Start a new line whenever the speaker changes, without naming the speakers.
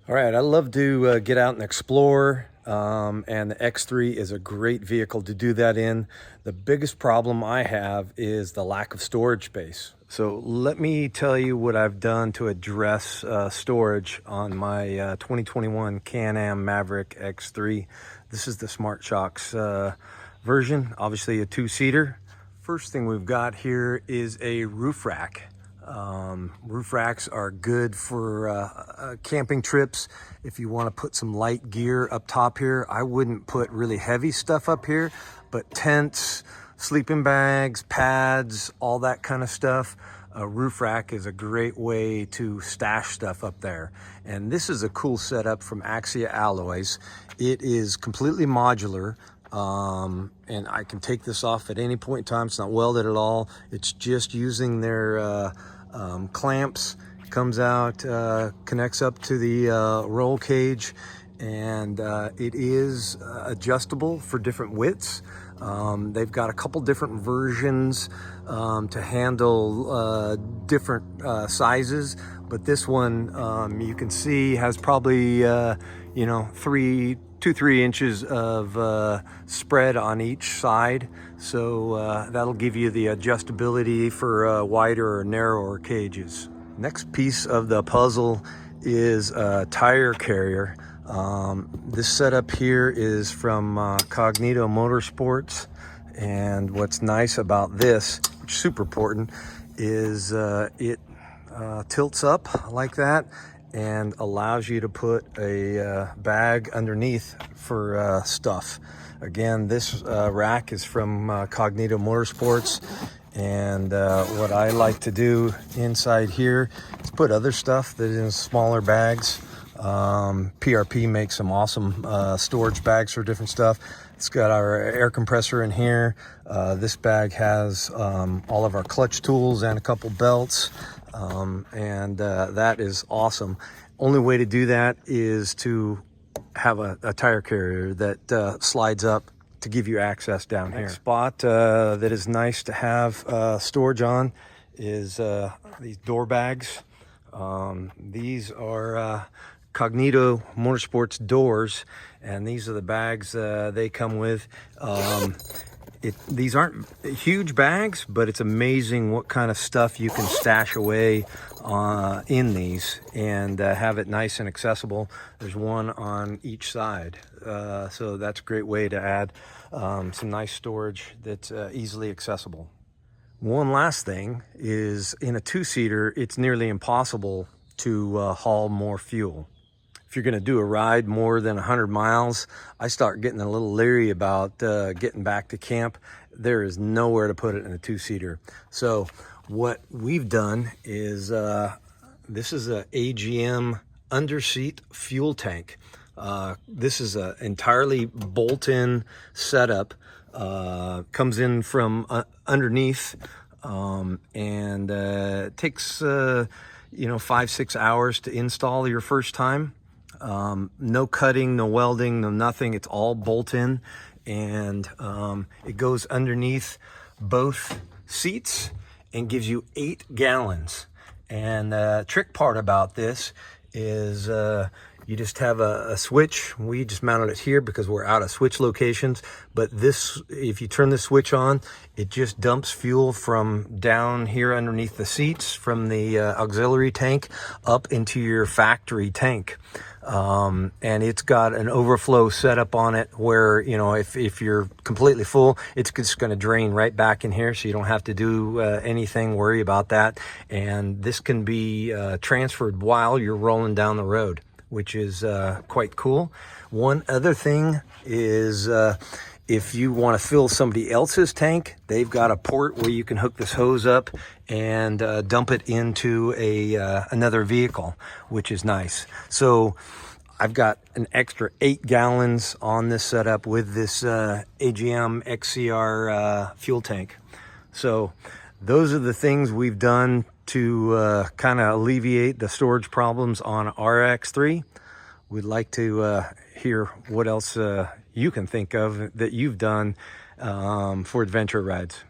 All right, I love to get out and explore, and the X3 is a great vehicle to do that in. The biggest problem I have is the lack of storage space. So let me tell you what I've done to address storage on my 2021 Can-Am Maverick X3. This is the Smart Shocks version, obviously a two-seater. First thing we've got here is a roof rack. Roof racks are good for camping trips. If you want to put some light gear up top here, I wouldn't put really heavy stuff up here, but tents, sleeping bags, pads, all that kind of stuff. A roof rack is a great way to stash stuff up there. And this is a cool setup from Axia Alloys. It is completely modular. And I can take this off at any point in time. It's not welded at all. It's just using their clamps. Comes out, connects up to the roll cage, and it is adjustable for different widths. They've got a couple different versions to handle different sizes, but this one you can see has probably 2-3 inches of spread on each side, so that'll give you the adjustability for wider or narrower cages. Next piece of the puzzle is a tire carrier. This setup here is from Cognito Motorsports, and what's nice about this, which is super important, is it tilts up like that and allows you to put a bag underneath for stuff. Again, this rack is from Cognito Motorsports, and what I like to do inside here is put other stuff that is in smaller bags. PRP makes some awesome storage bags for different stuff. It's got our air compressor in here. This bag has all of our clutch tools and a couple belts. And that is awesome. Only way to do that is to have a tire carrier that slides up to give you access down here. Next spot that is nice to have storage on is these door bags. These are Cognito Motorsports doors, and these are the bags they come with. These aren't huge bags, but it's amazing what kind of stuff you can stash away in these and have it nice and accessible. There's one on each side, so that's a great way to add some nice storage that's easily accessible. One last thing is, in a two-seater, it's nearly impossible to haul more fuel. If you're going to do a ride more than 100 miles, I start getting a little leery about getting back to camp. There is nowhere to put it in a two-seater. So what we've done is, this is a AGM underseat fuel tank. This is an entirely bolt-in setup. Comes in from underneath, and it takes 5-6 hours to install your first time. No cutting, no welding, no nothing. It's all bolt in, and it goes underneath both seats and gives you 8 gallons. And the trick part about this is you just have a switch. We just mounted it here because we're out of switch locations. But this, if you turn the switch on, it just dumps fuel from down here underneath the seats from the auxiliary tank up into your factory tank. And it's got an overflow setup on it where, if you're completely full, it's just going to drain right back in here, so you don't have to do anything, worry about that. And this can be transferred while you're rolling down the road, which is quite cool. One other thing is, if you want to fill somebody else's tank, they've got a port where you can hook this hose up and dump it into another vehicle, which is nice. So I've got an extra 8 gallons on this setup with this AGM XCR fuel tank. So those are the things we've done to kind of alleviate the storage problems on our X3. We'd like to hear what else you can think of that you've done for adventure rides.